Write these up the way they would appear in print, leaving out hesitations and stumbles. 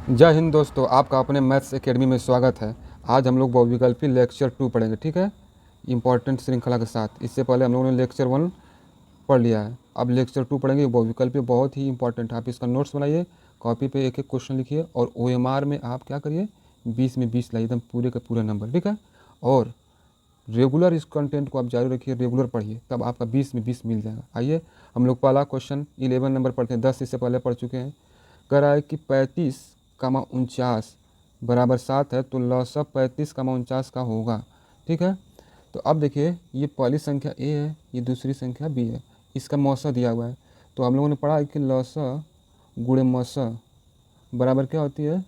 जय हिंद दोस्तों, आपका अपने मैथ्स एकेडमी में स्वागत है। आज हम लोग बहुविकल्पी लेक्चर 2 पढ़ेंगे, ठीक है, इंपॉर्टेंट श्रृंखला के साथ। इससे पहले हम लोगों ने लेक्चर 1 पढ़ लिया है, अब लेक्चर 2 पढ़ेंगे। बहुविकल्पी बहुत ही इंपॉर्टेंट है। आप इसका नोट्स बनाइए, कॉपी पे एक एक क्वेश्चन लिखिए और OMR में आप क्या करिए, 20 में 20 लाइए, एकदम पूरे के पूरे नंबर, ठीक है। और रेगुलर इस कंटेंट को आप जारी रखिए, रेगुलर पढ़िए, तब आपका 20 में 20 मिल जाएगा। आइए हम लोग पहला क्वेश्चन 11 नंबर पढ़ते हैं, 10 इससे पहले पढ़ चुके हैं। कह रहा है कि 35,49 बराबर 7 है, तो लॉसा 35,49 का होगा, ठीक है। तो अब देखिए, ये पहली संख्या ए है, ये दूसरी संख्या बी है, इसका मौसा दिया हुआ है। तो हम लोगों ने पढ़ा है कि लॉसा गुणे मौसा बराबर क्या होती है,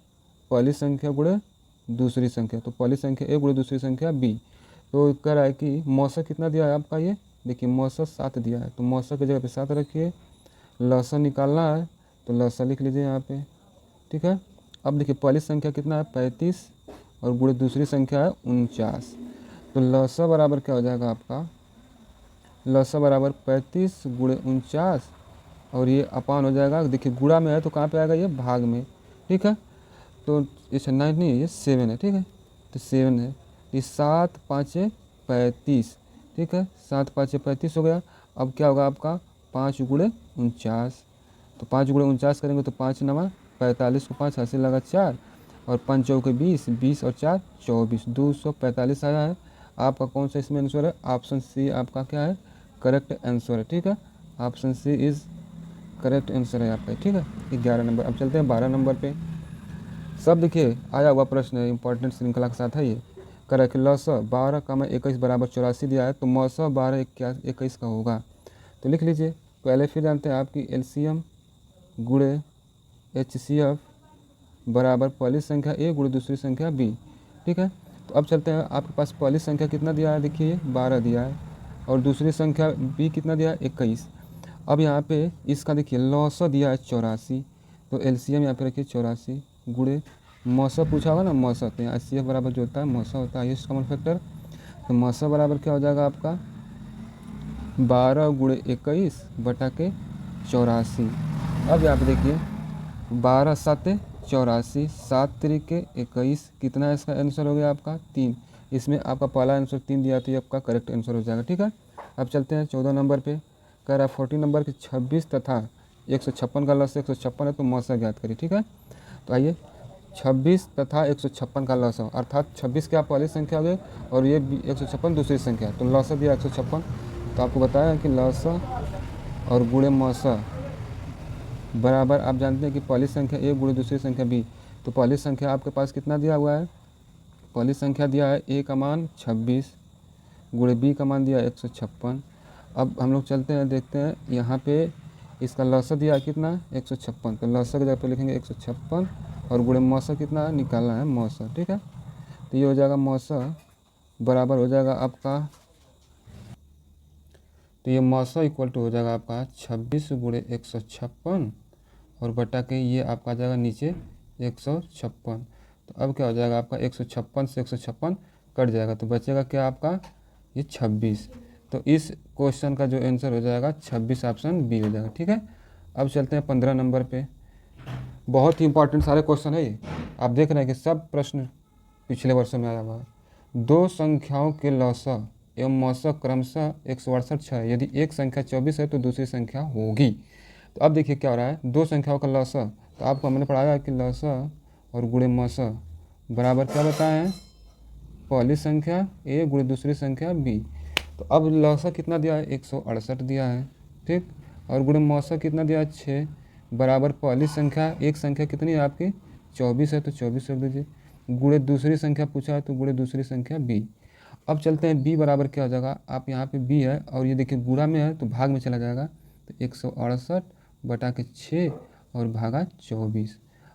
पहली संख्या गुणे दूसरी संख्या। तो पहली संख्या ए गुणे दूसरी संख्या बी। तो कह रहा है कि मौसा कितना दिया है आपका, ये देखिए मौसा 7 दिया है, तो मौसा की जगह पे 7 रखिए। लॉसा निकालना है तो लॉसा लिख लीजिए यहाँ पे, ठीक है। अब देखिए पहली संख्या कितना है 35 और गुणे दूसरी संख्या है 49। तो लॉसा बराबर क्या हो जाएगा आपका, लॉसा बराबर 35 गुणे 49 और ये अपान हो जाएगा। देखिए गुणा में है तो कहाँ पे आएगा, ये भाग में, ठीक है। तो ये 9 नहीं है, ये 7 है, ठीक है। तो 7 है, ये 7 5 35, ठीक है, 7 5 35 हो गया। अब क्या होगा आपका 5 गुणे 49। तो 5 गुणे 49 करेंगे तो 5 नवा 45 को 5 हासिल लगा 4 और 5 चौके 20, 20 और 4 24, 245 आया है। आपका कौन सा इसमें आंसर है, ऑप्शन सी आपका क्या है, करेक्ट आंसर है, ठीक है। Option C is correct answer है आपका, ठीक है। 11 नंबर। अब चलते हैं 12 नंबर पे। सब देखिए आया हुआ प्रश्न है, इंपॉर्टेंट श्रृंखला के साथ है ये। करें कि लॉसा 12,21 बराबर 84 दिया है, तो मौसा 12,21 का होगा। तो लिख लीजिए, पहले फिर जानते हैं आपकी एलसीएम गुणे HCF बराबर पहली संख्या ए गुणे दूसरी संख्या बी, ठीक है। तो अब चलते हैं, आपके पास पहली संख्या कितना दिया है, देखिए 12 दिया है और दूसरी संख्या बी कितना दिया है 21। अब यहाँ पे इसका देखिए लॉसा दिया है 84, तो एलसीएम यहाँ पे रखिए 84 गुणे मौसा पूछा होगा ना, मौसा, तो यहाँ HCF बराबर जो होता है मौसा होता है, हाईएस्ट कॉमन फैक्टर। तो मौसा बराबर क्या हो जाएगा आपका 12 गुणे 21 बटा के 84। अब यहाँ पे देखिए 12 7 84, 7 तरीके 21, कितना इसका आंसर हो गया आपका 3। इसमें आपका पहला आंसर 3 दिया तो ये आपका करेक्ट आंसर हो जाएगा, ठीक है। अब चलते हैं 14 नंबर पे। कह रहा है 14 नंबर के 26 तथा 156 का लॉस 156 है, तो मौसा ज्ञात करिए, ठीक है। तो आइए 26 तथा 156 का लॉस, अर्थात 26 क्या पहली संख्या हो गई और ये 156 दूसरी संख्या, तो लॉसा दिया 156। तो आपको बताया कि लॉसा और गुणे मौसा बराबर, आप जानते हैं कि पहली संख्या ए गुणे दूसरी संख्या बी। तो पहली संख्या आपके पास कितना दिया हुआ है, पहली संख्या दिया है ए का मान 26 गुणे बी का मान दिया है 156। अब हम लोग चलते हैं, देखते हैं यहाँ पे इसका लॉसा दिया है कितना 156, तो लॉसा की जगह पे लिखेंगे 156 और गुणे मौसा कितना निकालना है मौसा, ठीक है। तो ये हो जाएगा मौसा बराबर हो जाएगा आपका, तो ये मौसा इक्वल टू हो जाएगा आपका 26 गुणे 156 और बटा के ये आपका आ जाएगा नीचे 156। तो अब क्या हो जाएगा आपका 156 से 156 कट जाएगा, तो बचेगा क्या आपका ये 26। तो इस क्वेश्चन का जो आंसर हो जाएगा 26, ऑप्शन बी हो जाएगा, ठीक है। अब चलते हैं 15 नंबर पे। बहुत ही इंपॉर्टेंट सारे क्वेश्चन है ये, आप देख रहे हैं कि सब प्रश्न पिछले वर्षों में आया हुआ है। दो संख्याओं के लॉसा एवं मौसा क्रमशः 168 है, यदि एक संख्या 24 है तो दूसरी संख्या होगी। तो अब देखिए क्या हो रहा है, दो संख्याओं का लॉसा, तो आपको हमने पढ़ाया कि लॉसा और गुणे मौसा बराबर क्या बताए हैं, पहली संख्या ए गुणे दूसरी संख्या बी। तो अब लॉसा कितना दिया है 168 दिया है, ठीक, और गुणे मौसा कितना दिया है 6 बराबर पहली संख्या, एक संख्या कितनी है आपकी 24 है, तो 24 रख दीजिए, गुणे दूसरी संख्या पूछा है तो गुणे दूसरी संख्या बी। अब चलते हैं बी बराबर क्या हो जाएगा, आप यहाँ पे बी है और ये देखिए गुणा में है तो भाग में चला जाएगा, तो 168 बटा के 6 और भागा 24।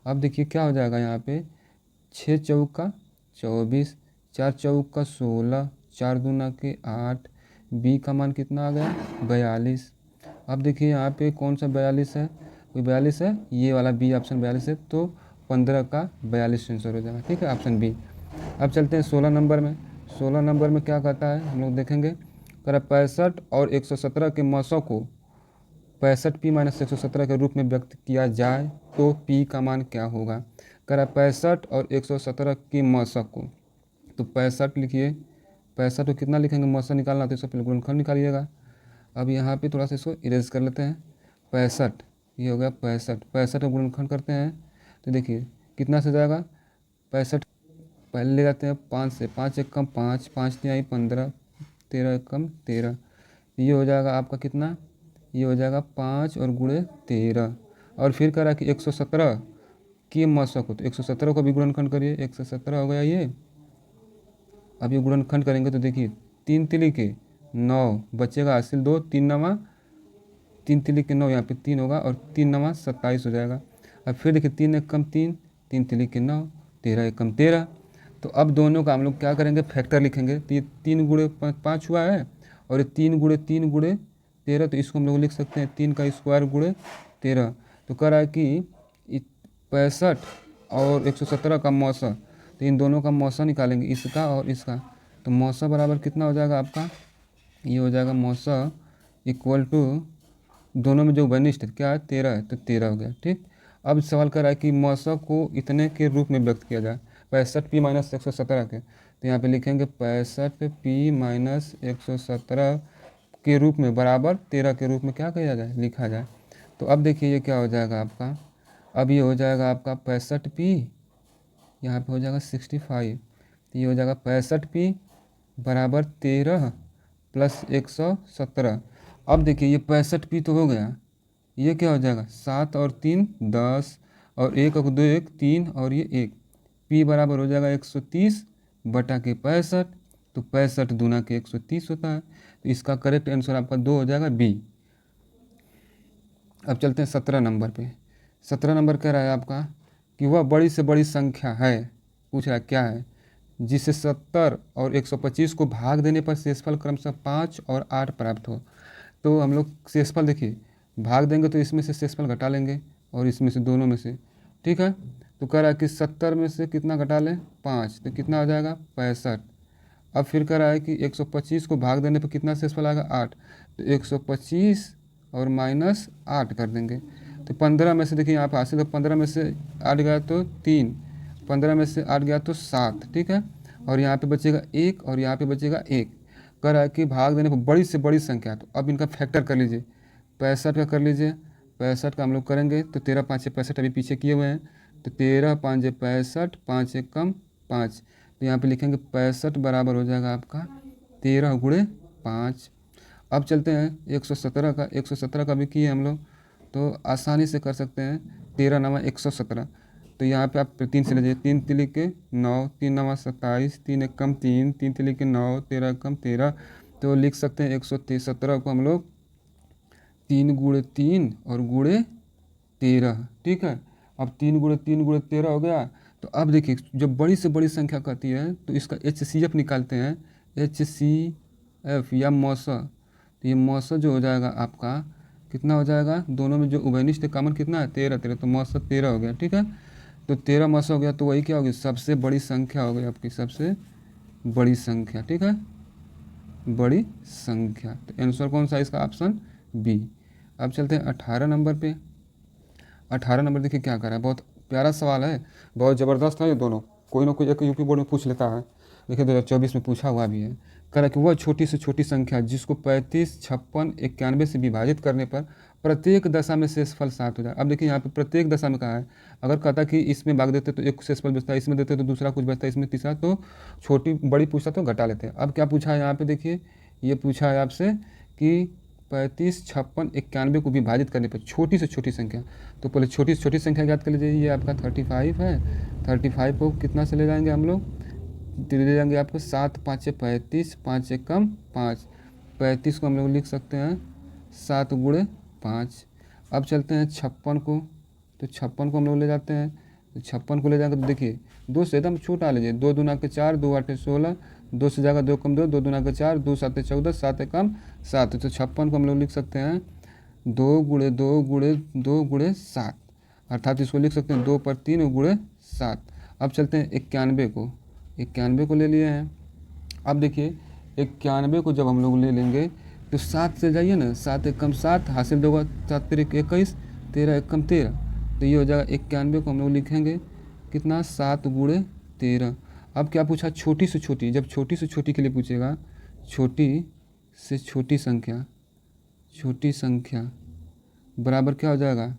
अब देखिए क्या हो जाएगा यहाँ पे 6 चौका 24, 4 चौका 16, 4 दूना के 8, बी का मान कितना आ गया 42। अब देखिए यहाँ पे कौन सा 42 है, कोई 42 है, ये वाला बी ऑप्शन 42 है, तो 15 का 42 आंसर हो जाएगा, ठीक है, ऑप्शन बी। अब चलते हैं 16 नंबर में। 16 नंबर में क्या कहता है हम लोग देखेंगे, कह रहा 65 और 117 के मौसों को 65 P - 117 के रूप में व्यक्त किया जाए तो P का मान क्या होगा। कह रहा 65 और 117 की मौसक को। तो 65 लिखिए, 65 को कितना लिखेंगे, मौसक निकालना तो इसको पहले गुणनखंड निकालिएगा। अब यहाँ पे थोड़ा सा इसको इरेज कर लेते हैं। 65 ये हो गया 65, 65 का गुणनखंड करते हैं तो देखिए कितना से जाएगा। 65 पहले ले जाते हैं 5 से, 5 एक कम 5, 5 नहीं आई 15, 13 एक कम 13, ये हो जाएगा आपका कितना, ये हो जाएगा 5 और गुणे 13। और फिर कह रहा कि 117 की मौसक हो, तो 117 को भी गुणनखंड करिए, 117 हो गया ये। अब ये गुणनखंड करेंगे तो देखिए 3 तिली के 9 बचेगा, हासिल 2, 3 नवा 3 तिली के 9, यहाँ पे 3 होगा और 3 नवा 27 हो जाएगा। अब फिर देखिए 3 एक कम 3, 3 तिली के 9, 13 एक कम 13। तो अब दोनों का हम लोग क्या करेंगे, फैक्टर लिखेंगे। तो ये 3 गुणे 5 हुआ है और ये 3 गुणे 13, तो इसको हम लोग लिख सकते हैं 3 का स्क्वायर गुणे 13। तो कह रहा है कि 65 और 117 का मौसा, तो इन दोनों का मौसा निकालेंगे, इसका और इसका। तो मौसा बराबर कितना हो जाएगा आपका, ये हो जाएगा मौसा इक्वल टू, दोनों में जो घनिष्ठ क्या है 13 है, तो 13 हो गया। ठीक, अब सवाल कर रहा है कि मौसा को इतने के रूप में व्यक्त किया जाए, 65p माइनस 117 के। तो यहाँ पे लिखेंगे 65p माइनस 117 के रूप में बराबर 13 के रूप में क्या किया जाए, लिखा जाए। तो अब देखिए ये क्या हो जाएगा आपका, अब ये हो जाएगा आपका 65p, यहाँ पे हो जाएगा 65, तो ये हो जाएगा 65p बराबर 13 प्लस 117। अब देखिए ये 65p तो हो गया, ये क्या हो जाएगा 7 और 3 10 और 1 और 2 1 3 और ये 1, p बराबर हो जाएगा 130 बटा के 65। तो 65 दूना के 130 होता है, तो इसका करेक्ट आंसर आपका 2 हो जाएगा बी। अब चलते हैं 17 नंबर पे। 17 नंबर कह रहा है आपका कि वह बड़ी से बड़ी संख्या है, पूछ रहा है क्या है, जिसे 70 और 125 को भाग देने पर शेषफल क्रमशः 5 और 8 प्राप्त हो। तो हम लोग शेषफल देखिए, भाग देंगे तो इसमें से शेषफल घटा लेंगे और इसमें से दोनों में से, ठीक है। तो कह रहा है कि 70 में से कितना घटा लें 5, तो कितना हो जाएगा 65। अब फिर कह रहा है कि 125 को भाग देने पर कितना शेषफल आएगा 8, तो 125 और माइनस 8 कर देंगे। तो 15 में से देखिए यहाँ पर हासिल, तो 15 में से 8 गया तो 3, 15 में से 8 गया तो 7, ठीक है। और यहाँ पे बचेगा 1 और यहाँ पे बचेगा 1। कह रहा है कि भाग देने पर बड़ी से बड़ी संख्या, तो अब इनका फैक्टर कर लीजिए। 65 का कर लीजिए, 65 का हम लोग करेंगे तो 13 5 65 अभी पीछे किए हुए हैं, तो 13 5 65, 5 एक कम 5। तो यहाँ पे लिखेंगे 65 बराबर हो जाएगा आपका 13 गुणे 5। अब चलते हैं 117 का, 117 का भी किए हम लोग, तो आसानी से कर सकते हैं। 13 नवा 117, तो यहाँ पे आप 3 से लीजिए, 3 तिली के 9, 3 नवा 27, 3 एक कम 3, 3 तिली के 9, 13 कम 13। तो लिख सकते हैं 117 को हम लोग 3 गुणे 3 और गुणे 13, ठीक है। अब 3 गुणे 3 गुणे 13 हो गया। तो अब देखिए जब बड़ी से बड़ी संख्या कहती है तो इसका HCF निकालते हैं, HCF या मौसा। तो ये मौसा जो हो जाएगा आपका कितना हो जाएगा, दोनों में जो उभयनिष्ठ कॉमन कितना है 13 13, तो मौसा 13 हो गया, ठीक है। तो 13 मौसा हो गया, तो वही क्या होगी, सबसे बड़ी संख्या हो गई आपकी, सबसे बड़ी संख्या, ठीक है, बड़ी संख्या। तो आंसर कौन सा है इसका, ऑप्शन बी। अब चलते हैं 18 नंबर पे। 18 नंबर देखिए क्या कर रहा है, बहुत प्यारा सवाल है, बहुत ज़बरदस्त है ये दोनों, कोई ना कोई एक यूपी बोर्ड में पूछ लेता है। देखिए 2024 में पूछा हुआ भी है। कह रहा है कि वह छोटी से छोटी संख्या जिसको 35 56 91 से विभाजित करने पर प्रत्येक दशा में शेषफल 7 हो जाए। अब देखिए यहाँ पे प्रत्येक दशा में कहा है, अगर कहता कि इसमें भाग देते तो एक शेषफल बचता है, इसमें देते तो दूसरा कुछ बचता है, इसमें तीसरा, तो छोटी बड़ी पूछता तो घटा लेते हैं। अब क्या पूछा है यहाँ पे देखिए, ये पूछा है आपसे कि 35 56 91 को विभाजित करने पर छोटी से छोटी संख्या। तो पहले छोटी से छोटी संख्या याद कर लीजिए, ये आपका 35 है, 35 को कितना से ले जाएंगे हम लोग, ले जाएंगे आपको 7 5 35, 5 एक कम 5, 35 को हम लोग लिख सकते हैं 7 गुणे 5। अब चलते हैं 56 को, तो 56 को हम लोग ले जाते हैं, तो 56 को ले जाएंगे तो देखिए 2 से एकदम छोटा लीजिए, 2 दूना के 4, 2 8 16, 2 से जाएगा 2 कम 2, 2 दूना के 4, 2 7 14, 7 कम 7। तो 56 को हम लोग लिख सकते हैं 2 गुणे 2 गुणे 2 गुणे 7, अर्थात इसको लिख सकते हैं 2 पर 3 गुणे 7। अब चलते हैं 91 को, 91 को ले लिए हैं। अब देखिए 91 को जब हम लोग ले लेंगे तो 7 से जाइए ना, 7 एक कम 7, हासिल होगा 7 तिरिक 21, 13 एक कम 13, तो ये हो जाएगा 91 को हम लोग लिखेंगे कितना 7 गुणे 13। अब क्या पूछा, छोटी से छोटी, जब छोटी से छोटी के लिए पूछेगा, छोटी से छोटी संख्या, छोटी संख्या बराबर क्या हो जाएगा,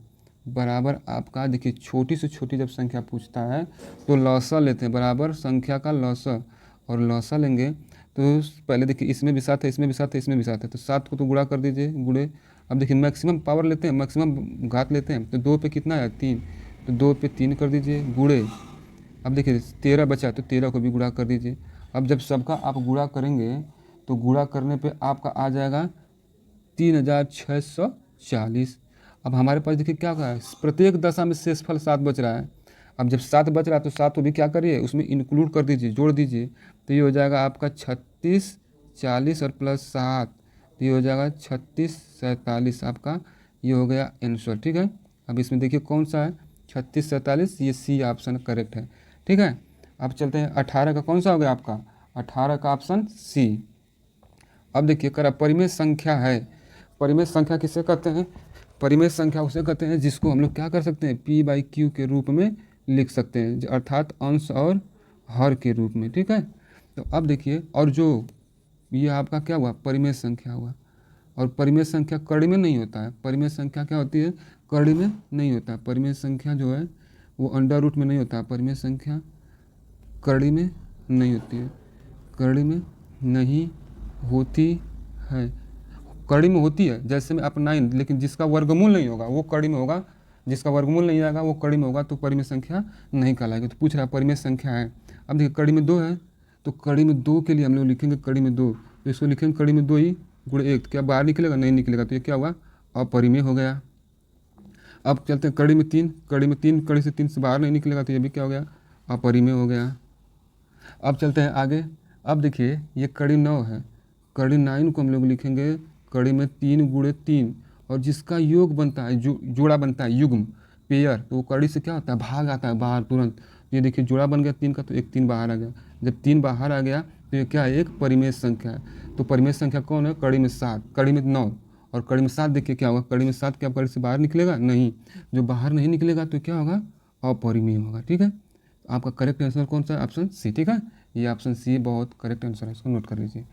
बराबर आपका देखिए छोटी से छोटी जब संख्या पूछता है तो लौसा लेते हैं, बराबर संख्या का लौसा, और लौसा लेंगे तो पहले देखिए इसमें भी 7 है, इसमें भी 7 है, इसमें भी 7 है, तो 7 को तो गुणा कर दीजिए, गुणे। अब देखिए मैक्सिमम पावर लेते हैं, मैक्सिमम घात लेते हैं, तो 2 पे कितना है 3, तो 2 पे 3 कर दीजिए गुणे। अब देखिए 13 बचा तो 13 को भी गुणा कर दीजिए। अब जब सबका आप गुणा करेंगे तो गुणा करने पे आपका आ जाएगा 3640। अब हमारे पास देखिए क्या है, प्रत्येक दशा में शेषफल 7 बच रहा है। अब जब 7 बच रहा है तो 7 को भी क्या करिए, उसमें इंक्लूड कर दीजिए, जोड़ दीजिए, तो ये हो जाएगा आपका 36 40 और प्लस 7, तो ये हो जाएगा 36 47 आपका, ये हो गया आंसर। ठीक है, अब इसमें देखिए कौन सा है 36 47, ये सी ऑप्शन करेक्ट है। ठीक है, अब चलते हैं 18 का कौन सा हो गया आपका, 18 का ऑप्शन सी। अब देखिए करा परिमेय संख्या है, परिमेय संख्या किसे कहते हैं, परिमेय संख्या उसे कहते हैं जिसको हम लोग क्या कर सकते हैं, p/q के रूप में लिख सकते हैं, अर्थात अंश और हर के रूप में। ठीक है, तो अब देखिए, और जो ये आपका क्या हुआ, परिमेय संख्या हुआ, और परिमेय संख्या कड़ी में नहीं होता है, परिमेय संख्या क्या होती है, कड़ी में नहीं होता है, परिमेय संख्या जो है वो अंडर रूट में नहीं होता है, परिमेय संख्या कड़ी में नहीं होती है, कड़ी में नहीं होती है, कड़ी में होती है जैसे में अपना, लेकिन जिसका वर्गमूल नहीं होगा वो कड़ी में होगा, जिसका वर्गमूल नहीं आएगा वो कड़ी में होगा, तो परिमेय संख्या नहीं कहलाएगी। तो पूछ रहा है परिमेय संख्या है। अब देखिए कड़ी में 2 है, तो कड़ी में 2 के लिए हम लोग लिखेंगे कड़ी में 2, तो इसको लिखेंगे कड़ी में 2 ही गुणे 1, क्या बाहर निकलेगा, नहीं निकलेगा, तो ये क्या हुआ, अपरिमेय हो गया। अब चलते हैं कड़ी में 3, कड़ी में 3, कड़ी से 3 से बाहर नहीं निकलेगा, तो ये भी क्या हो गया, अपरिमेय हो गया। अब चलते हैं आगे। अब देखिए ये कड़ी 9 है, कड़ी 9 को हम लोग लिखेंगे कड़ी में 3 गुणे 3, और जिसका योग बनता है, जोड़ा बनता है, युग्म पेयर, तो वो कड़ी से क्या होता है, भाग आता है बाहर तुरंत। ये देखिए जोड़ा बन गया 3 का, तो एक 3 बाहर आ गया, जब 3 बाहर आ गया तो ये क्या है, एक परिमेय संख्या है। तो परिमेय संख्या कौन है, कड़ी में 7, कड़ी में 9 और कड़ी में 7। देखिए क्या होगा, कड़ी में 7 क्या कड़ी से बाहर निकलेगा, नहीं, जो बाहर नहीं निकलेगा तो क्या होगा, अपरिमेय होगा। ठीक है, आपका करेक्ट आंसर कौन सा है, ऑप्शन सी। ठीक है, ये ऑप्शन सी बहुत करेक्ट आंसर है, इसको नोट कर लीजिए।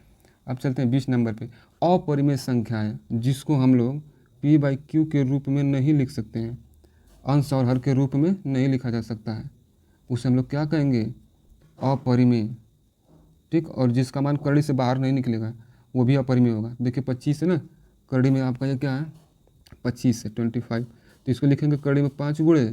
अब चलते हैं 20 नंबर पे, अपरिमेय संख्याएं जिसको हम लोग p/q के रूप में नहीं लिख सकते हैं, अंश और हर के रूप में नहीं लिखा जा सकता है, उसे हम लोग क्या कहेंगे, अपरिमेय। ठीक, और जिसका मान कड़ी से बाहर नहीं निकलेगा वो भी अपरिमेय होगा। देखिए 25 है ना, कड़ी में आपका ये क्या है 25 है 25, तो इसको लिखेंगे कड़ी में 5 गुणे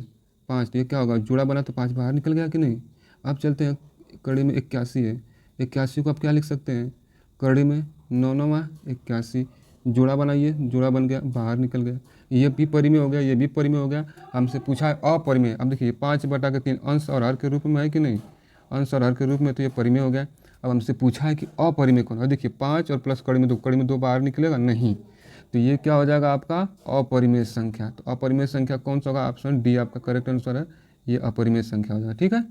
5, तो ये क्या होगा, जोड़ा बना तो 5 बाहर निकल गया कि नहीं। अब चलते हैं कड़ी में 81 है, 81 को आप क्या लिख सकते हैं, कड़ी में 9 9 81, जोड़ा बनाइए, जोड़ा बन गया, बाहर निकल गया, ये भी परिमेय हो गया, ये भी परिमेय हो गया। हमसे पूछा है अपरिमेय। अब देखिए 5/3 अंश और हर के रूप में है कि नहीं, अंश और हर के रूप में, तो ये परिमेय हो गया। अब हमसे पूछा है कि अपरिमेय कौन है, देखिए 5 और प्लस कड़ी में 2, कड़ी में 2 बाहर निकलेगा नहीं, तो ये क्या हो जाएगा आपका अपरिमेय संख्या। तो अपरिमेय संख्या कौन सा होगा, ऑप्शन डी आपका करेक्ट आंसर है, ये अपरिमेय संख्या हो जाएगा। ठीक है,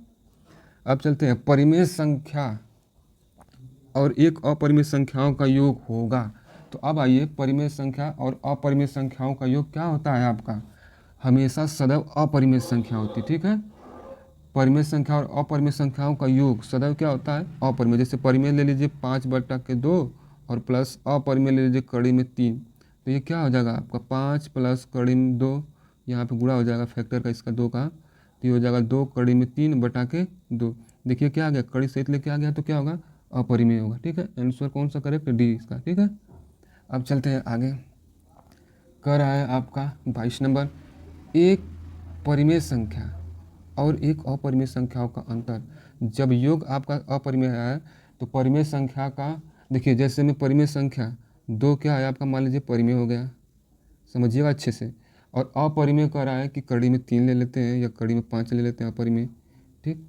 अब चलते हैं परिमेय संख्या और एक अपरिमेय संख्याओं का योग होगा। तो अब आइए, परिमेय संख्या और अपरिमेय संख्याओं का योग क्या होता है आपका, हमेशा सदैव अपरिमेय संख्या होती है। ठीक है, परिमेय संख्या और अपरिमेय संख्याओं का योग सदैव क्या होता है, अपरिमेय। जैसे परिमेय ले लीजिए 5/2 और प्लस अपरिमेय ले लीजिए कड़ी में 3, तो ये क्या हो जाएगा आपका 5 प्लस कड़ी में 2, यहाँ पे गुणा हो जाएगा फैक्टर का इसका 2 का, तो ये हो जाएगा 2 कड़ी में 3/2। देखिए क्या आ गया, कड़ी सहित लेके आ गया तो क्या होगा, अपरिमेय होगा। ठीक है, आंसर कौन सा करेक्ट, डी इसका। ठीक है, अब चलते हैं आगे। कर रहा है आपका 22 नंबर, एक परिमेय संख्या और एक अपरिमेय संख्याओं का अंतर। जब योग आपका अपरिमेय है तो परिमेय संख्या का, देखिए जैसे में परिमेय संख्या 2 क्या है आपका, मान लीजिए परिमेय हो गया, समझिएगा अच्छे से। और अपरिमेय कह रहा है कि कड़ी में 3 ले लेते हैं या कड़ी में 5 ले लेते हैं, अपरिमेय। ठीक,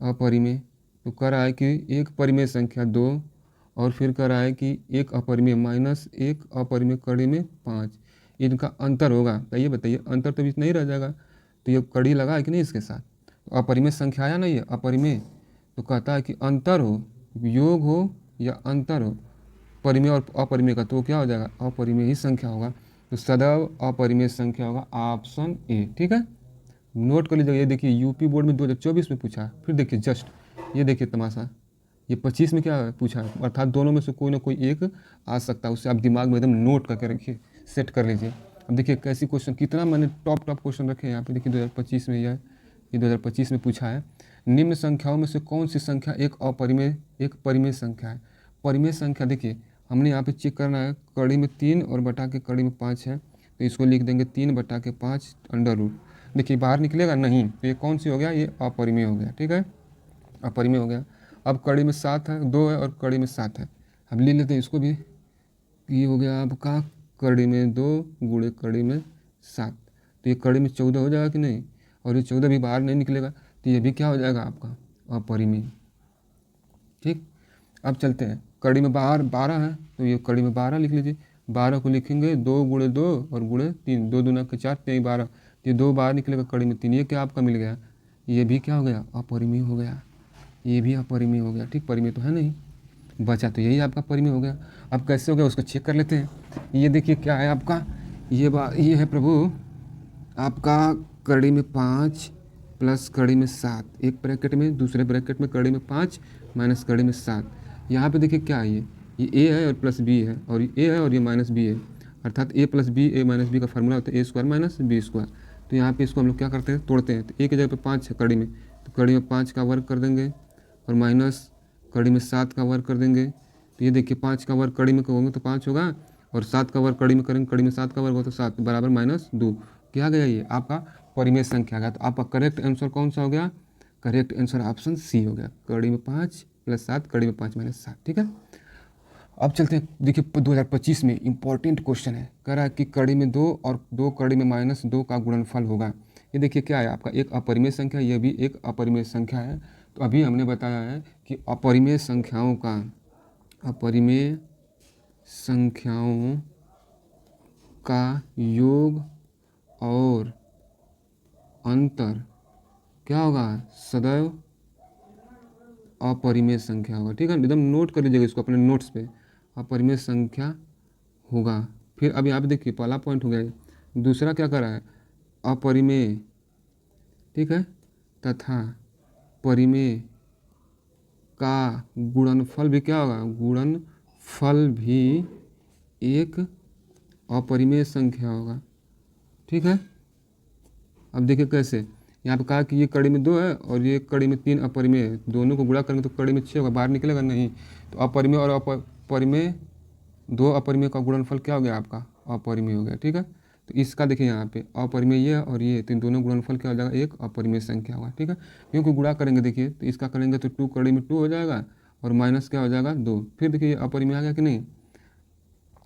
अपरिमेय तो कह रहा है कि एक परिमेय संख्या 2 और फिर कह रहा है कि एक अपरिमेय माइनस एक अपरिमेय कड़ी में 5, इनका अंतर होगा। तो ये बताइए अंतर तो बीच नहीं रह जाएगा, तो ये कड़ी लगा है कि नहीं इसके साथ, तो अपरिमेय संख्या आया ना ये अपरिमेय, तो कहता है कि अंतर हो, योग हो या अंतर हो परिमेय और अपरिमेय का, तो क्या हो जाएगा, अपरिमेय ही संख्या होगा। तो सदैव अपरिमेय संख्या होगा ऑप्शन ए। ठीक है, नोट कर लीजिएगा। ये देखिए यूपी बोर्ड में 2024 में पूछा है। फिर देखिए जस्ट ये देखिए तमाशा, ये 25 में क्या पूछा है, अर्थात दोनों में से कोई ना कोई एक आ सकता है। उससे आप दिमाग में एकदम नोट करके रखिए, सेट कर लीजिए। अब देखिए कैसी क्वेश्चन, कितना मैंने टॉप क्वेश्चन रखे हैं यहाँ पे। देखिए 2025 में ये 2025 में पूछा है, निम्न संख्याओं में से कौन सी संख्या एक परिमेय संख्या है। परिमेय संख्या देखिए हमने यहाँ पे चेक करना है, कड़ी में 3 और बटा के कड़ी में 5 है, तो इसको लिख देंगे 3 बटा के 5 अंडर रूट। देखिए बाहर निकलेगा नहीं, तो ये कौन सी हो गया, ये अपरिमेय हो गया। ठीक है, अपरिमेय हो गया। अब कड़ी में 7 है, 2 है और कड़ी में 7 है। अब ले लेते हैं इसको भी, ये हो गया आपका कड़ी में 2 गुणे कड़ी में 7, तो ये कड़ी में 14 हो जाएगा कि नहीं, और ये 14 भी बाहर नहीं निकलेगा, तो ये भी क्या हो जाएगा आपका अपरिमेय। ठीक, अब चलते हैं, कड़ी में बाहर 12 है, तो ये कड़ी में 12 लिख लीजिए। 12 को लिखेंगे 2 गुणे 2 और गुणे 3, 2 दूना के 4, 3 12, ये 2 बाहर निकलेगा कड़ी में 3, ये क्या आपका मिल गया, ये भी क्या हो गया अपरिमेय हो गया, ये भी अपरिमेय हो गया। ठीक, परिमेय तो है नहीं, बचा तो यही आपका परिमेय हो गया। अब कैसे हो गया उसको चेक कर लेते हैं। ये देखिए क्या है आपका, ये है प्रभु आपका कड़ी में 5 प्लस कड़ी में 7, एक ब्रैकेट में, दूसरे ब्रैकेट में कड़ी में 5 माइनस कड़ी में 7। यहाँ पे देखिए क्या है, ये ए है और प्लस बी है, और ये ए है और ये माइनस बी है, अर्थात ए प्लस बी, ए माइनस बी का फार्मूला होता है ए स्क्वायर माइनस बी स्क्वायर। तो यहाँ पे इसको हम लोग क्या करते हैं, तोड़ते हैं। तो ए की जगह पे 5 है कड़ी में, तो कड़ी में 5 का वर्ग कर देंगे और माइनस कड़ी में 7 का वर्ग कर देंगे। तो ये देखिए 5 का वर्ग कड़ी में करोगे तो 5 होगा, और 7 का वर्ग कड़ी में करेंगे, कड़ी में 7 का वर्ग हो तो 7 बराबर -2। क्या गया, ये आपका परिमेय संख्या गया। तो आपका करेक्ट आंसर कौन सा हो गया, करेक्ट आंसर ऑप्शन सी हो गया, कड़ी में 5 प्लस 7 कड़ी में 5 माइनस 7। ठीक है, अब चलते हैं। देखिए 2025 में इंपॉर्टेंट क्वेश्चन है, कह रहा है कि कड़ी में 2 और 2 कड़ी में -2 का गुणनफल होगा। ये देखिए क्या है आपका एक अपरिमेय संख्या, ये भी एक अपरिमेय संख्या है। तो अभी हमने बताया है कि अपरिमेय संख्याओं का योग और अंतर क्या होगा, सदैव अपरिमेय संख्या होगा। ठीक है, एकदम नोट कर लीजिएगा इसको अपने नोट्स पे, अपरिमेय संख्या होगा। फिर अब यहाँ पे देखिए पहला पॉइंट हो गया, दूसरा क्या कर रहा है, अपरिमेय, ठीक है, तथा परिमेय का गुणनफल भी क्या होगा, गुणनफल भी एक अपरिमेय संख्या होगा। ठीक है, अब देखिए कैसे, यहाँ पे कहा कि ये कड़ी में 2 है और ये कड़ी में 3 अपरिमेय है, दोनों को गुणा करेंगे तो कड़ी में 6 होगा, बाहर निकलेगा नहीं। तो अपरिमेय और अपरिमेय, 2 अपरिमेय का गुणनफल क्या हो गया आपका अपरिमेय हो गया। ठीक है, तो इसका देखिए यहाँ पे अपरिमेय ये और ये, तो इन दोनों गुणनफल क्या हो जाएगा, एक अपरिमेय संख्या होगा। ठीक है, क्योंकि गुणा करेंगे देखिए, तो इसका करेंगे तो 2 कड़ी में 2 हो जाएगा और माइनस क्या हो जाएगा 2। फिर देखिए ये अपरिमेय आ गया कि नहीं।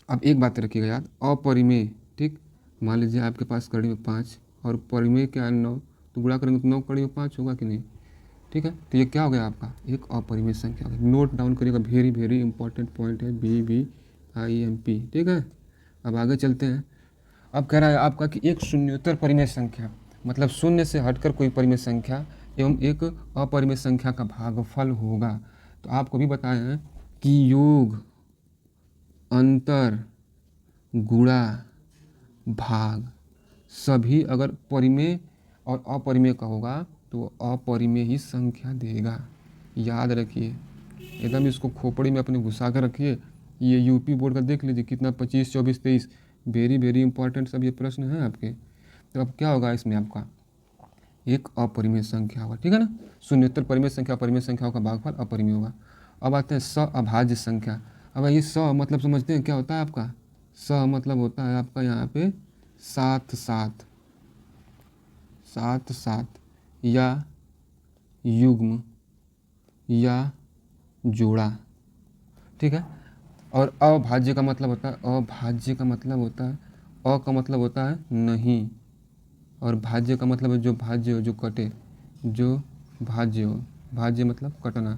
अब एक बात रखिएगा याद, अपरिमेय, ठीक, मान लीजिए आपके पास कड़ी में 5 और परिमेय क्या है 9, तो गुणा करेंगे तो 9 कड़ी में 5 होगा कि नहीं। ठीक है, तो ये क्या हो गया आपका एक अपरिमेय संख्या हो गया। नोट डाउन करिएगा, वेरी वेरी इंपॉर्टेंट पॉइंट है, BBIMP। ठीक है, अब आगे चलते हैं। अब कह रहा है आपका कि एक शून्योत्तर परिमेय संख्या, मतलब शून्य से हटकर कोई परिमेय संख्या एवं एक अपरिमेय संख्या का भागफल होगा। तो आपको भी बताया है कि योग, अंतर, गुणा, भाग सभी अगर परिमेय और अपरिमेय का होगा तो अपरिमेय ही संख्या देगा। याद रखिए, एकदम इसको खोपड़ी में अपने घुसा कर रखिए। ये यूपी बोर्ड का देख लीजिए कितना 25, 24, 23, वेरी वेरी इंपॉर्टेंट सब ये प्रश्न हैं आपके। तो अब क्या होगा इसमें आपका एक अपरिमेय संख्या होगा। ठीक है ना, शून्योत्तर परिमेय संख्या परिमेय संख्याओं का भागफल अपरिमेय होगा। अब आते हैं सअभाज्य संख्या। अब ये स मतलब समझते हैं क्या होता है आपका, स मतलब होता है आपका यहाँ पे 7 7 7 7 या युग्म या जोड़ा। ठीक है, और अभाज्य का मतलब होता है, अभाज्य का मतलब होता है, अ का मतलब होता है नहीं, और भाज्य का मतलब है जो भाज्य हो, जो कटे, जो भाज्य हो, भाज्य मतलब कटना।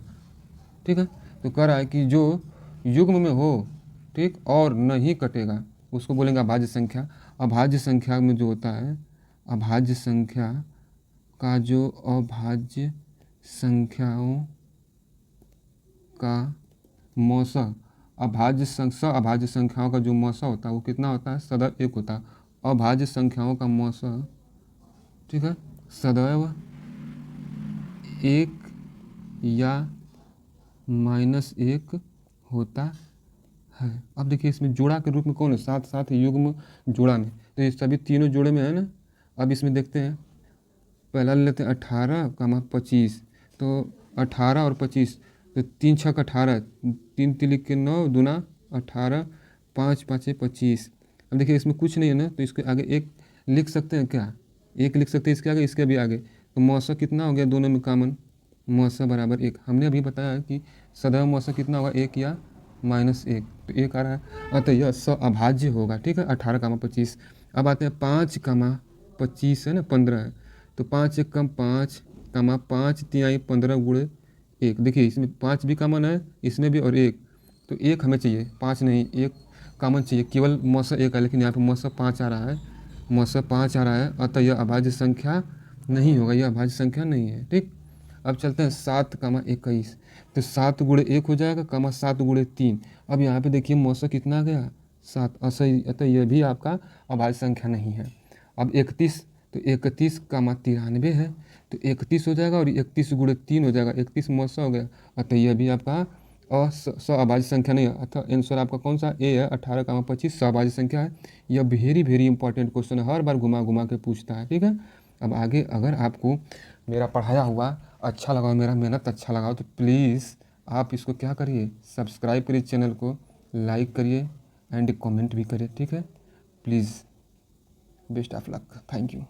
ठीक है, तो कह रहा है कि जो युग्म में हो, ठीक, और नहीं कटेगा उसको बोलेंगे अभाज्य संख्या। अभाज्य संख्या में जो होता है, अभाज्य संख्या का जो अभाज्य संख्याओं का मौसा, अभाज्य संख्याओं का जो मौसा होता है वो कितना होता है, सदैव 1 होता है। अभाज्य संख्याओं का मौसा, ठीक है, सदैव एक या -1 होता है। अब देखिए इसमें जोड़ा के रूप में कौन है, साथ साथ युग्म जोड़ा में, तो ये सभी तीनों जोड़े में है ना। अब इसमें देखते हैं, पहला ले लेते हैं 18, 25, तो 18 और 25, तो 3 छक 18, 3 तिलिक के 9, दूना 18, 5 पाँचे 25। अब देखिए इसमें कुछ नहीं है ना, तो इसके आगे एक लिख सकते हैं क्या, एक लिख सकते हैं इसके आगे, इसके भी आगे, तो मौसा कितना हो गया दोनों में कॉमन, मौसा बराबर 1। हमने अभी बताया कि सदैव मौसा कितना होगा, 1 या -1, तो 1 आ रहा है, अतः यह अभाज्य होगा। ठीक है, 18, 25। अब आते हैं 5, 25 है ना, 15 है, तो 5 1 कम 5, 5 तिहाई 15 गुणे 1। देखिए इसमें 5 भी कॉमन है, इसमें भी, और 1, तो 1 हमें चाहिए, 5 नहीं, 1 कॉमन चाहिए। केवल मौसा 1 है, लेकिन यहाँ पे मौसा 5 आ रहा है, मौसा 5 आ रहा है, अतः यह अभाज्य संख्या नहीं होगा, यह अभाज्य संख्या नहीं है। ठीक, अब चलते हैं 7, 21, तो 7 गुणे 1 हो जाएगा, 7 गुणे 3। अब यहाँ पे देखिए मौसा कितना आ गया, 7, असही, अतः यह भी आपका अभाज्य संख्या नहीं है। अब 31, तो 31, 93 है, तो 31 हो जाएगा, और 31 गुणे 3 हो जाएगा, 31 मौसा हो गया, अतः यह भी आपका अभाज्य संख्या नहीं है। अतः आंसर आपका कौन सा, ए है, 18, 25 अभाज्य संख्या है। यह वेरी वेरी इंपॉर्टेंट क्वेश्चन है, हर बार घुमा घुमा के पूछता है। ठीक है, अब आगे अगर आपको मेरा पढ़ाया हुआ अच्छा लगा, मेरा मेहनत अच्छा लगा, तो प्लीज़ आप इसको क्या करिए, सब्सक्राइब करिए, चैनल को लाइक करिए एंड कमेंट भी करिए। ठीक है, please, best of luck, thank you.